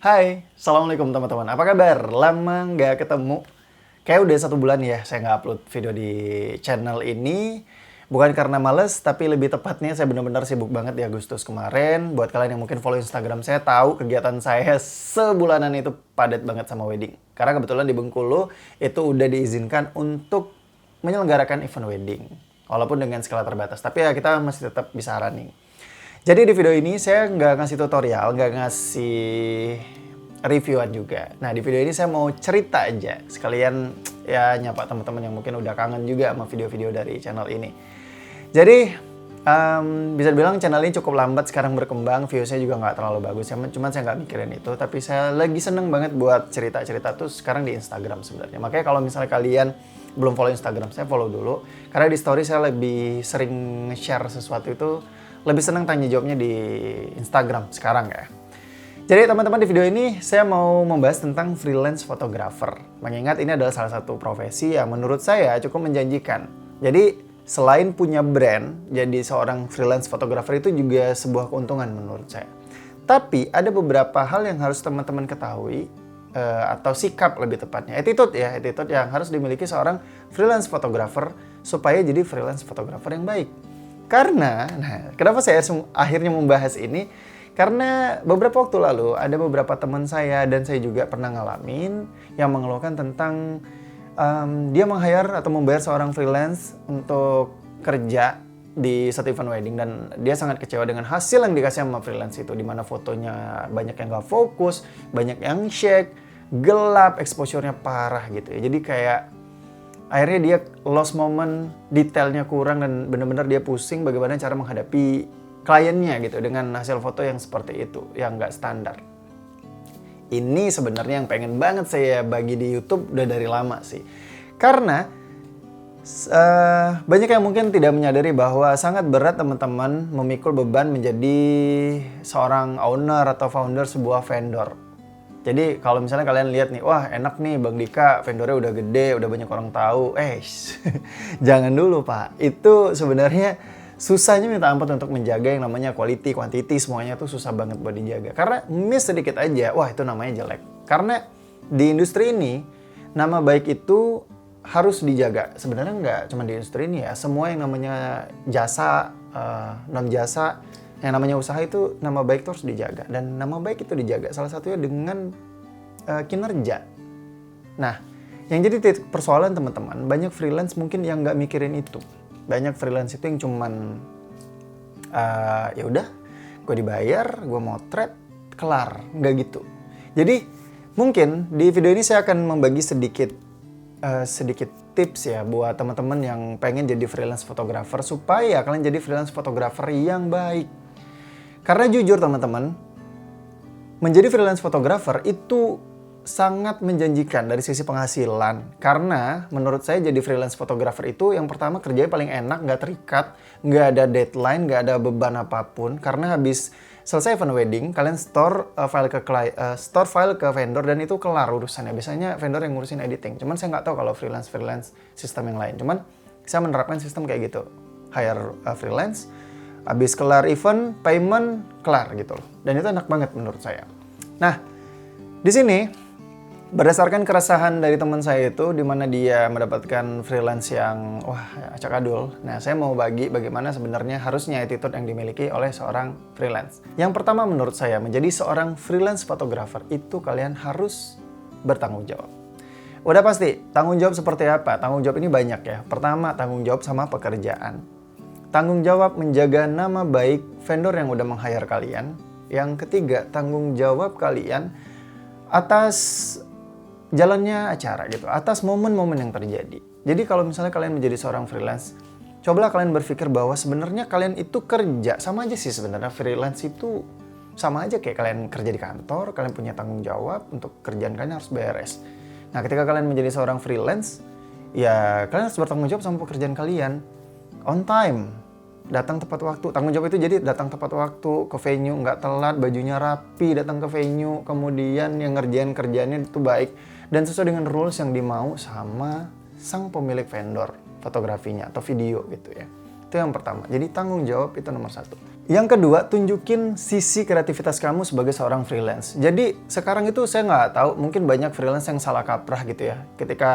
Hai, Assalamualaikum teman-teman. Apa kabar? Lama nggak ketemu. Kayak udah 1 bulan ya saya nggak upload video di channel ini. Bukan karena males, tapi lebih tepatnya saya benar-benar sibuk banget di Agustus kemarin. Buat kalian yang mungkin follow Instagram saya tahu kegiatan saya sebulanan itu padat banget sama wedding. Karena kebetulan di Bengkulu itu udah diizinkan untuk menyelenggarakan event wedding. Walaupun dengan skala terbatas, tapi ya kita masih tetap bisa running. Jadi di video ini saya nggak ngasih tutorial, nggak ngasih reviewan juga. Nah di video ini saya mau cerita aja, sekalian ya nyapa teman-teman yang mungkin udah kangen juga sama video-video dari channel ini. Jadi bisa dibilang channel ini cukup lambat sekarang berkembang, viewsnya juga nggak terlalu bagus. Cuman saya nggak mikirin itu, tapi saya lagi seneng banget buat cerita-cerita tuh sekarang di Instagram sebenarnya. Makanya kalau misalnya kalian belum follow Instagram, saya follow dulu. Karena di story saya lebih sering share sesuatu itu, lebih senang tanya jawabnya di Instagram sekarang ya. Jadi teman-teman di video ini saya mau membahas tentang freelance photographer. Mengingat ini adalah salah satu profesi yang menurut saya cukup menjanjikan. Jadi selain punya brand, jadi seorang freelance photographer itu juga sebuah keuntungan menurut saya. Tapi ada beberapa hal yang harus teman-teman ketahui, atau sikap lebih tepatnya, attitude yang harus dimiliki seorang freelance photographer supaya jadi freelance photographer yang baik. Karena, kenapa saya akhirnya membahas ini? Karena beberapa waktu lalu ada beberapa teman saya dan saya juga pernah ngalamin yang mengeluhkan tentang dia meng-hire atau membayar seorang freelance untuk kerja di satu event wedding dan dia sangat kecewa dengan hasil yang dikasih sama freelance itu, di mana fotonya banyak yang nggak fokus, banyak yang shake, gelap, exposure-nya parah gitu ya. Jadi kayak akhirnya dia lost moment, detailnya kurang dan benar-benar dia pusing bagaimana cara menghadapi kliennya gitu dengan hasil foto yang seperti itu, yang nggak standar. Ini sebenarnya yang pengen banget saya bagi di YouTube udah dari lama sih. Karena banyak yang mungkin tidak menyadari bahwa sangat berat teman-teman memikul beban menjadi seorang owner atau founder sebuah vendor. Jadi kalau misalnya kalian lihat nih, wah enak nih Bang Dika, vendornya udah gede, udah banyak orang tahu. Jangan dulu Pak. Itu sebenarnya susahnya minta ampun untuk menjaga yang namanya quality, quantity, semuanya tuh susah banget buat dijaga. Karena miss sedikit aja, wah itu namanya jelek. Karena di industri ini, nama baik itu harus dijaga. Sebenarnya nggak cuma di industri ini ya, semua yang namanya jasa, non jasa, yang namanya usaha itu nama baik itu harus dijaga. Dan nama baik itu dijaga salah satunya dengan kinerja. Nah, yang jadi titik persoalan teman-teman, banyak freelance mungkin yang nggak mikirin itu. Banyak freelance itu yang cuman ya udah, gue dibayar, gue motret, kelar, nggak gitu. Jadi mungkin di video ini saya akan membagi sedikit tips ya buat teman-teman yang pengen jadi freelance photographer supaya kalian jadi freelance photographer yang baik. Karena jujur teman-teman, menjadi freelance photographer itu sangat menjanjikan dari sisi penghasilan. Karena menurut saya jadi freelance photographer itu yang pertama kerjanya paling enak, nggak terikat, nggak ada deadline, nggak ada beban apapun. Karena habis selesai event wedding, kalian store file ke vendor dan itu kelar urusannya. Biasanya vendor yang ngurusin editing. Cuman saya nggak tahu kalau freelance sistem yang lain. Cuman saya menerapkan sistem kayak gitu. Hire freelance, habis kelar event, payment, kelar gitu loh. Dan itu enak banget menurut saya. Nah, di sini berdasarkan keresahan dari teman saya itu, di mana dia mendapatkan freelance yang acak adul. Nah, saya mau bagi bagaimana sebenarnya harusnya attitude yang dimiliki oleh seorang freelance. Yang pertama menurut saya, menjadi seorang freelance photographer itu kalian harus bertanggung jawab. Udah pasti, tanggung jawab seperti apa? Tanggung jawab ini banyak ya. Pertama, tanggung jawab sama pekerjaan. Tanggung jawab menjaga nama baik vendor yang udah meng-hire kalian. Yang ketiga, tanggung jawab kalian atas jalannya acara gitu, atas momen-momen yang terjadi. Jadi kalau misalnya kalian menjadi seorang freelance, cobalah kalian berpikir bahwa sebenarnya kalian itu kerja, sama aja sih sebenarnya freelance itu sama aja kayak kalian kerja di kantor, kalian punya tanggung jawab untuk kerjaan kalian harus beres. Nah, ketika kalian menjadi seorang freelance, ya kalian harus bertanggung jawab sama pekerjaan kalian. On time, datang tepat waktu. Tanggung jawab itu jadi datang tepat waktu, ke venue, nggak telat, bajunya rapi, datang ke venue, kemudian yang ngerjain kerjaannya itu baik dan sesuai dengan rules yang dimau sama sang pemilik vendor fotografinya atau video gitu ya. Itu yang pertama. Jadi tanggung jawab itu nomor 1. Yang kedua, tunjukin sisi kreativitas kamu sebagai seorang freelance. Jadi sekarang itu saya nggak tahu, mungkin banyak freelance yang salah kaprah gitu ya. Ketika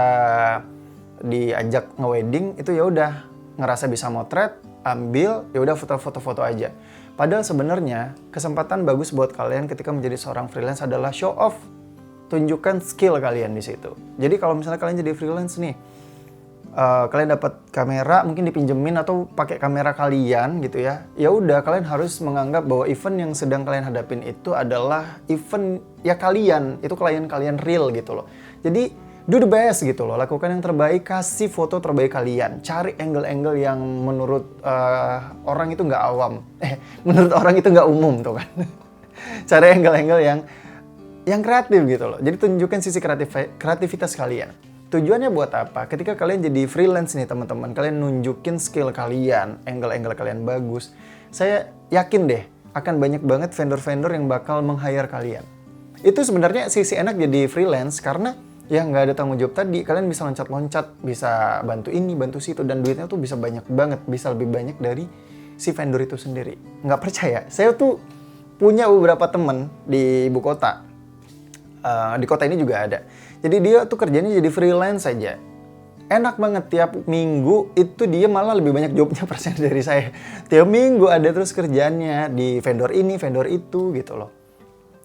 diajak nge-wedding itu ya udah ngerasa bisa motret, ambil, ya udah foto-foto aja. Padahal sebenarnya kesempatan bagus buat kalian ketika menjadi seorang freelance adalah show off. Tunjukkan skill kalian di situ. Jadi kalau misalnya kalian jadi freelance nih, kalian dapat kamera mungkin dipinjemin atau pakai kamera kalian gitu ya. Ya udah kalian harus menganggap bahwa event yang sedang kalian hadapin itu adalah event ya kalian, itu klien kalian real gitu loh. Jadi do the best gitu loh, lakukan yang terbaik, kasih foto terbaik kalian. Cari angle-angle yang menurut orang itu nggak awam. Menurut orang itu nggak umum tuh kan. Cari angle-angle yang kreatif gitu loh. Jadi tunjukkan sisi kreativitas kalian. Tujuannya buat apa? Ketika kalian jadi freelance nih teman-teman, kalian nunjukin skill kalian, angle-angle kalian bagus. Saya yakin deh, akan banyak banget vendor-vendor yang bakal meng-hire kalian. Itu sebenarnya sisi enak jadi freelance karena ya nggak ada tanggung jawab tadi. Kalian bisa loncat-loncat, bisa bantu ini, bantu situ, dan duitnya tuh bisa banyak banget, bisa lebih banyak dari si vendor itu sendiri. Nggak percaya? Saya tuh punya beberapa temen di ibu kota. Di kota ini juga ada. Jadi dia tuh kerjanya jadi freelance saja. Enak banget, tiap minggu itu dia malah lebih banyak jobnya persen dari saya. Tiap minggu ada terus kerjaannya di vendor ini, vendor itu gitu loh.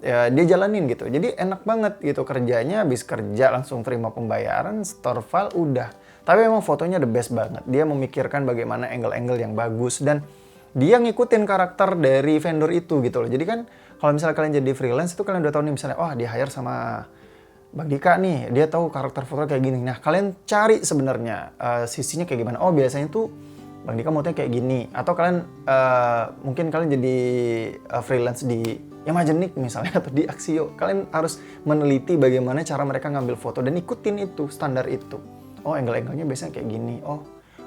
Ya, dia jalanin gitu. Jadi enak banget gitu kerjanya, habis kerja langsung terima pembayaran, store file, udah. Tapi memang fotonya the best banget. Dia memikirkan bagaimana angle-angle yang bagus dan dia ngikutin karakter dari vendor itu gitu loh. Jadi kan kalau misalnya kalian jadi freelance itu kalian udah tahu nih misalnya, wah di hire sama Bang Dika nih, dia tahu karakter foto kayak gini. Nah kalian cari sebenarnya sisinya kayak gimana. Oh biasanya tuh Bang Dika motonya kayak gini. Atau kalian mungkin kalian jadi freelance di Imagenik misalnya atau di Axio. Kalian harus meneliti bagaimana cara mereka ngambil foto dan ikutin itu, standar itu. Oh angle-angle-nya biasanya kayak gini.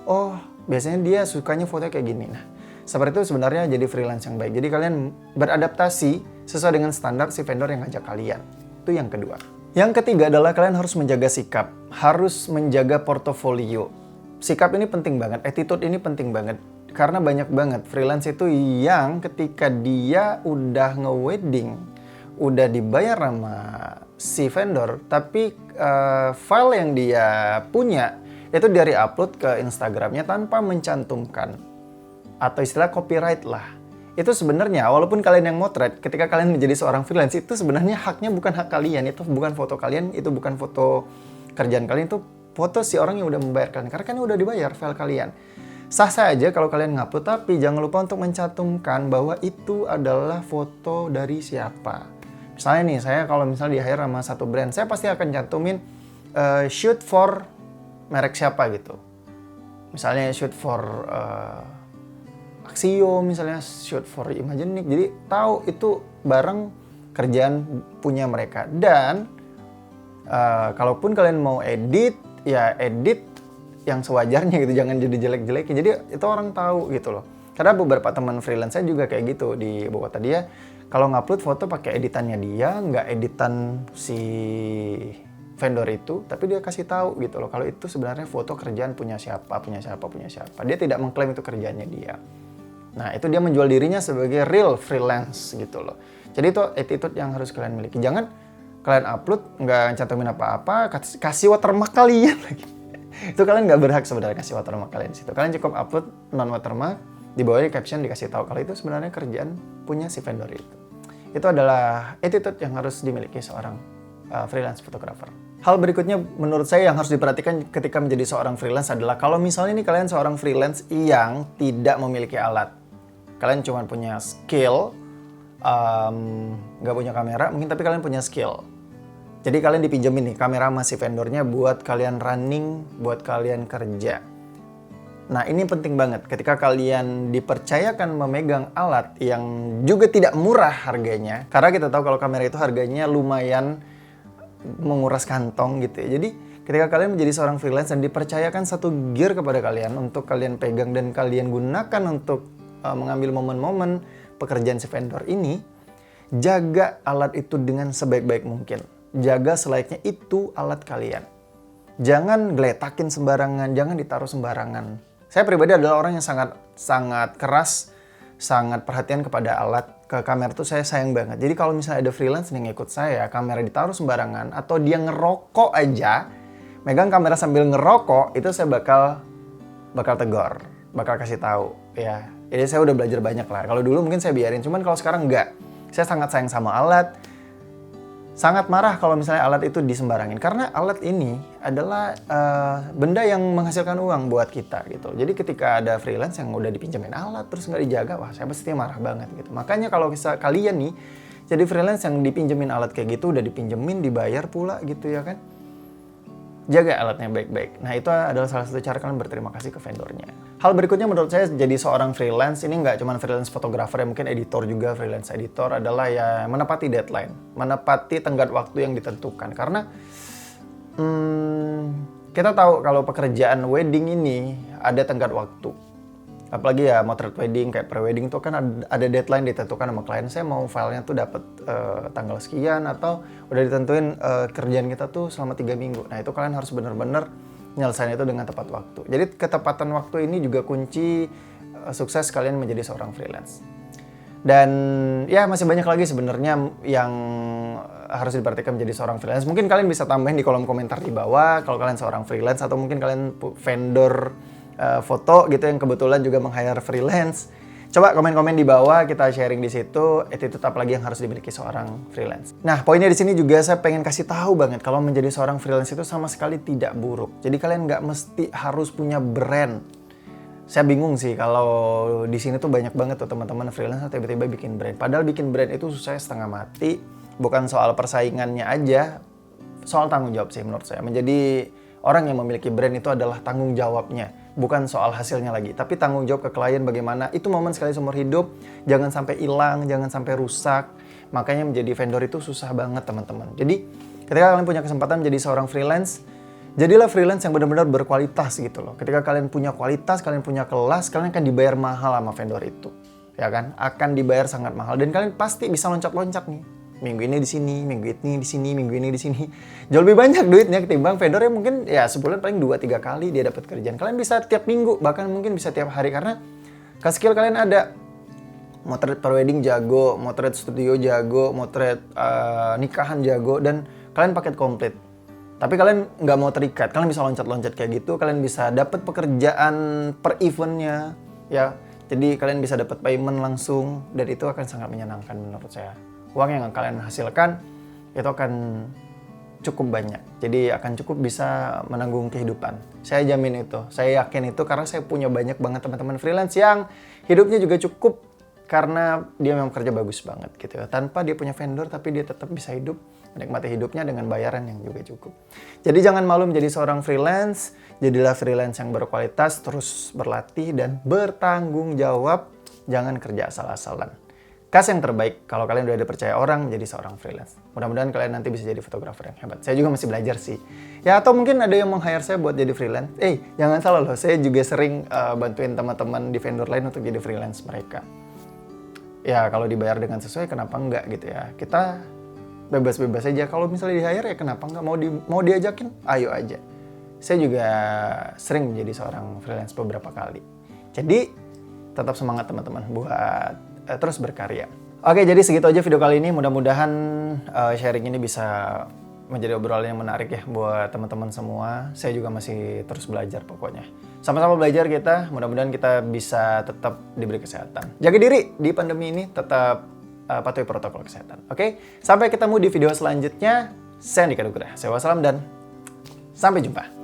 Oh biasanya dia sukanya fotonya kayak gini. Nah seperti itu sebenarnya jadi freelance yang baik. Jadi kalian beradaptasi sesuai dengan standar si vendor yang ngajak kalian. Itu yang kedua. Yang ketiga adalah kalian harus menjaga sikap. Harus menjaga portofolio. Sikap ini penting banget, attitude ini penting banget. Karena banyak banget freelance itu yang ketika dia udah nge-wedding, udah dibayar sama si vendor, tapi file yang dia punya itu dia re-upload ke Instagramnya tanpa mencantumkan atau istilah copyright lah. Itu sebenarnya walaupun kalian yang motret, ketika kalian menjadi seorang freelance itu sebenarnya haknya bukan hak kalian, itu bukan foto kalian, itu bukan foto kerjaan kalian, itu foto si orang yang udah membayar kalian. Karena kan udah dibayar file kalian. Sah saja kalau kalian ngupload, tapi jangan lupa untuk mencantumkan bahwa itu adalah foto dari siapa. Misalnya nih, saya kalau misalnya di-hire sama satu brand, saya pasti akan cantumin shoot for merek siapa gitu. Misalnya shoot for Axio, misalnya shoot for Imagenik. Jadi tahu itu barang kerjaan punya mereka. Dan kalaupun kalian mau edit, ya edit yang sewajarnya gitu, jangan jadi jelek-jelekin. Jadi itu orang tahu gitu loh. Karena beberapa teman freelance saya juga kayak gitu di ibu kota. Dia kalau ngupload foto pakai editannya dia, nggak editan si vendor itu, tapi dia kasih tahu gitu loh kalau itu sebenarnya foto kerjaan punya siapa. Dia tidak mengklaim itu kerjaannya dia. Nah itu dia menjual dirinya sebagai real freelance gitu loh. Jadi itu attitude yang harus kalian miliki. Jangan kalian upload nggak cantumin apa-apa, kasih watermark kalian lagi. Itu kalian nggak berhak sebenarnya kasih watermark kalian di situ. Kalian cukup upload non watermark, di bawahnya caption dikasih tahu kalau itu sebenarnya kerjaan punya si vendor itu. Itu adalah attitude yang harus dimiliki seorang freelance photographer. Hal berikutnya menurut saya yang harus diperhatikan ketika menjadi seorang freelance adalah kalau misalnya nih kalian seorang freelance yang tidak memiliki alat. Kalian cuma punya skill, nggak punya kamera, mungkin tapi kalian punya skill. Jadi kalian dipinjemin nih kamera sama si vendornya buat kalian running, buat kalian kerja. Nah ini penting banget ketika kalian dipercayakan memegang alat yang juga tidak murah harganya. Karena kita tahu kalau kamera itu harganya lumayan menguras kantong gitu ya. Jadi ketika kalian menjadi seorang freelance dan dipercayakan satu gear kepada kalian untuk kalian pegang dan kalian gunakan untuk mengambil momen-momen pekerjaan si vendor ini, jaga alat itu dengan sebaik-baik mungkin. Jaga selayaknya itu alat kalian. Jangan geletakin sembarangan, jangan ditaruh sembarangan. Saya pribadi adalah orang yang sangat keras sangat perhatian kepada alat. Ke kamera tuh saya sayang banget. Jadi kalau misalnya ada freelance yang ngikut saya, kamera ditaruh sembarangan, atau dia ngerokok aja, megang kamera sambil ngerokok, itu saya bakal tegur, bakal kasih tahu ya. Jadi saya udah belajar banyak lah. Kalau dulu mungkin saya biarin, cuman kalau sekarang enggak. Saya sangat sayang sama alat. Sangat marah kalau misalnya alat itu disembarangin. Karena alat ini adalah benda yang menghasilkan uang buat kita gitu. Jadi ketika ada freelance yang udah dipinjemin alat terus nggak dijaga, wah saya pasti marah banget gitu. Makanya kalau kalian nih jadi freelance yang dipinjemin alat kayak gitu, udah dipinjemin, dibayar pula gitu ya kan. Jaga alatnya baik-baik. Nah itu adalah salah satu cara kalian berterima kasih ke vendornya. Hal berikutnya menurut saya jadi seorang freelance, ini nggak cuma freelance fotografer ya, mungkin editor juga, freelance editor adalah ya menepati deadline. Menepati tenggat waktu yang ditentukan. Karena kita tahu kalau pekerjaan wedding ini ada tenggat waktu. Apalagi ya motret wedding, kayak pre-wedding itu kan ada deadline ditentukan sama klien. Saya mau filenya tuh dapat tanggal sekian, atau udah ditentuin kerjaan kita tuh selama 3 minggu. Nah itu kalian harus benar-benar nyelesain itu dengan tepat waktu. Jadi ketepatan waktu ini juga kunci sukses kalian menjadi seorang freelance. Dan ya masih banyak lagi sebenarnya yang harus diperhatikan menjadi seorang freelance. Mungkin kalian bisa tambahin di kolom komentar di bawah kalau kalian seorang freelance, atau mungkin kalian vendor foto gitu yang kebetulan juga meng-hire freelance. Coba komen-komen di bawah, kita sharing di situ attitude apa lagi yang harus dimiliki seorang freelance. Nah, poinnya di sini juga saya pengen kasih tahu banget kalau menjadi seorang freelance itu sama sekali tidak buruk. Jadi kalian nggak mesti harus punya brand. Saya bingung sih kalau di sini tuh banyak banget tuh teman-teman freelance tiba-tiba bikin brand. Padahal bikin brand itu susah setengah mati. Bukan soal persaingannya aja, soal tanggung jawab sih menurut saya. Menjadi orang yang memiliki brand itu adalah tanggung jawabnya. Bukan soal hasilnya lagi, tapi tanggung jawab ke klien bagaimana. Itu momen sekali seumur hidup, jangan sampai hilang, jangan sampai rusak. Makanya menjadi vendor itu susah banget teman-teman. Jadi ketika kalian punya kesempatan menjadi seorang freelance, jadilah freelance yang benar-benar berkualitas gitu loh. Ketika kalian punya kualitas, kalian punya kelas, kalian akan dibayar mahal sama vendor itu. Ya kan? Akan dibayar sangat mahal dan kalian pasti bisa loncat-loncat nih. Minggu ini di sini, minggu ini di sini, minggu ini di sini. Jauh lebih banyak duitnya ketimbang vendor yang mungkin ya sebulan paling 2-3 kali dia dapat kerjaan. Kalian bisa tiap minggu, bahkan mungkin bisa tiap hari karena skill kalian ada. Motret pre-wedding jago, motret studio jago, motret nikahan jago, dan kalian paket komplit. Tapi kalian nggak mau terikat, kalian bisa loncat-loncat kayak gitu, kalian bisa dapat pekerjaan per eventnya, ya. Jadi kalian bisa dapat payment langsung, dan itu akan sangat menyenangkan menurut saya. Uang yang kalian hasilkan itu akan cukup banyak. Jadi akan cukup bisa menanggung kehidupan. Saya jamin itu. Saya yakin itu karena saya punya banyak banget teman-teman freelance yang hidupnya juga cukup karena dia memang kerja bagus banget gitu ya. Tanpa dia punya vendor tapi dia tetap bisa hidup, menikmati hidupnya dengan bayaran yang juga cukup. Jadi jangan malu menjadi seorang freelance. Jadilah freelance yang berkualitas, terus berlatih dan bertanggung jawab. Jangan kerja asal-asalan. Kasih yang terbaik kalau kalian udah dipercaya orang menjadi seorang freelance. Mudah-mudahan kalian nanti bisa jadi fotografer yang hebat. Saya juga masih belajar sih. Ya atau mungkin ada yang meng-hire saya buat jadi freelance. Jangan salah loh, saya juga sering bantuin teman-teman di vendor lain untuk jadi freelance mereka. Ya kalau dibayar dengan sesuai kenapa enggak gitu ya. Kita bebas-bebas aja. Kalau misalnya di-hire ya kenapa enggak, mau diajakin, ayo aja. Saya juga sering menjadi seorang freelance beberapa kali. Jadi tetap semangat teman-teman buat terus berkarya. Oke, jadi segitu aja video kali ini. Mudah-mudahan sharing ini bisa menjadi obrolan yang menarik ya buat teman-teman semua. Saya juga masih terus belajar pokoknya. Sama-sama belajar kita. Mudah-mudahan kita bisa tetap diberi kesehatan. Jaga diri di pandemi ini, tetap patuhi protokol kesehatan. Oke, sampai ketemu di video selanjutnya. Saya Andika Nugraha. Saya wassalam dan sampai jumpa.